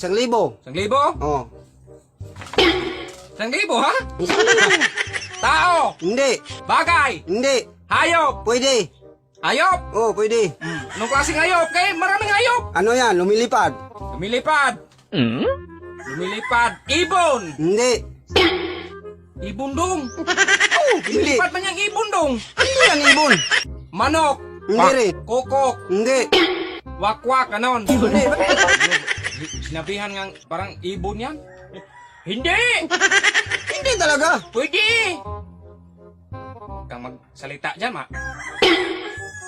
1,000. 1,000? Oh. 1,000 ha? Tao, Hindi. bagay, Hindi. hayop, Pwede. hayop. Oh, pwede. Anong klaseng hayop? Kay maraming hayop. Ano yan? Lumilipad. Lumilipad. Lumilipad. Ibon. Hindi. Ibon dong. Oh, hindi. Lumilipad man yung ibon dong. Hindi yan ibon. Manok. Hindi rin. Kokok. Hindi. Wakwak. Anon. Hindi. Sinabihan nga parang ibon yan. Hindi. Hindi talaga. Pwede. Huwag kang magsalita dyan, ma.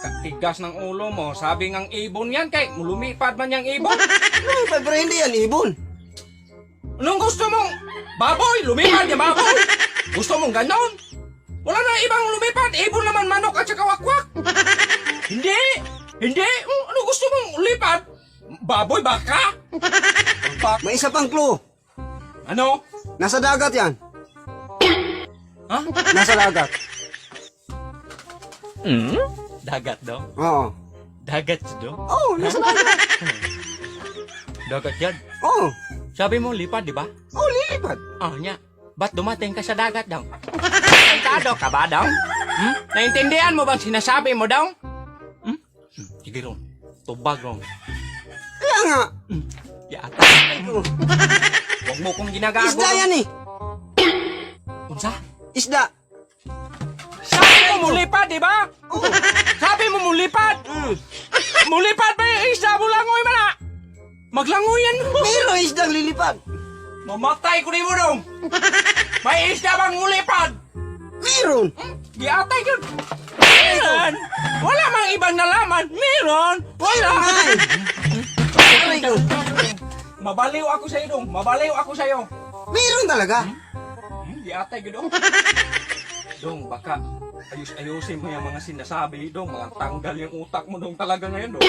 Katigas ng ulo mo. Sabi ngang ibon yan, kay lumipad man yung ibon. Lumipad, pero hindi yan ibon. Anong gusto mong? Baboy, lumipad yung baboy. Gusto mong ganon? Wala na ibang lumipad. Ibon naman, manok at saka wakwak. Hindi. Hindi. Ano gusto mong lumipad? Baboy, baka? May isa pang clue. Ano? Nasa dagat yan. Ha? Nasa dagat. Dagat daw? Oo. Dagat daw? Oh, nasa dagat. Dagat yan. Oh. Sabi mo lipad, di ba? Oh, lilipad. Oh, nya. Ba't dumating ka sa dagat daw? Kantado ka ba daw? Naintindihan mo bang sinasabi mo daw? Sige ron. Tubag ron. Kaya nga. Yata. Huwag mo kong ginagago. Isda yan eh. Unsa? Isda. Sabi mo mulipad, di ba? Oh. Sabi mo mulipad. Mulipad ba yung isa mo langoy man ah? Maglangoy yan mo. Pero isdang lilipad. Mamatay ko rin mo dong. May isda bang mulipad? Meron. Giatay yun. Meron. Wala mang ibang nalaman. Meron. Wala. Aray ko. Mabaliw ako sa'yo dong. Mabaliw ako sa'yo. Meron talaga. Giatay ko dong. Dong, baka ayus-ayusin mo yung mga sinasabi dong. Mga tanggal yung utak mo dong talaga ngayon dong.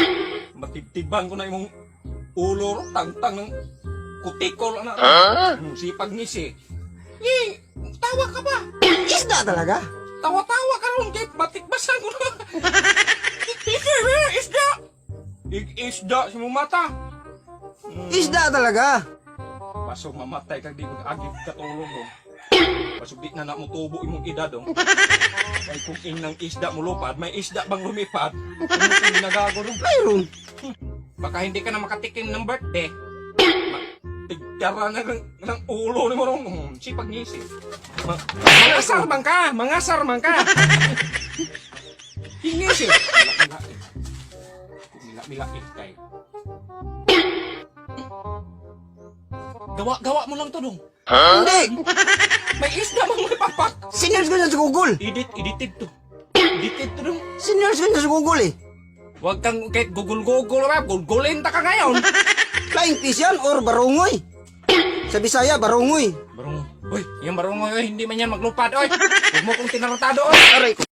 Matibtiban ko na yung ulo, tangtang ng kutikol na. Sipag ngisi. Tawa ka ba? Isda talaga. Tawa-tawa ka ron, kay batikbasan ko na. Isda! Isda sa mong mata. Isda talaga. Pasok mamatay kag di mag-agib katulong dong. Pasok di na mo tubo imong edad dong. Kay kung inang isda mo lupad, may isda bang lumipad? Ano kung ginagago dong? Meron. Baka hindi ka na makatikim ng birthday. Tigkara na ng ulo ni mo dong. Sipag ngisi. Mangasar bang ka? Mangasar man ka? Ingisi. Mila kay. Gawa mo lang to dong. Hindi. May isda bang lumipad? Sinerge ko na sa Google. Edited to. Edited to dong. Sinerge ko na sa Google eh. Huwag kang kahit gugul-gugul ba? Gugulin ta ka ngayon. Flying fish yan or barungoy. Sa Bisaya, barungoy. Barungoy. Uy, yung barungoy, oy, hindi man yan maglupad, oy. Huwag mo kong tinarantado, oy. Aray ko.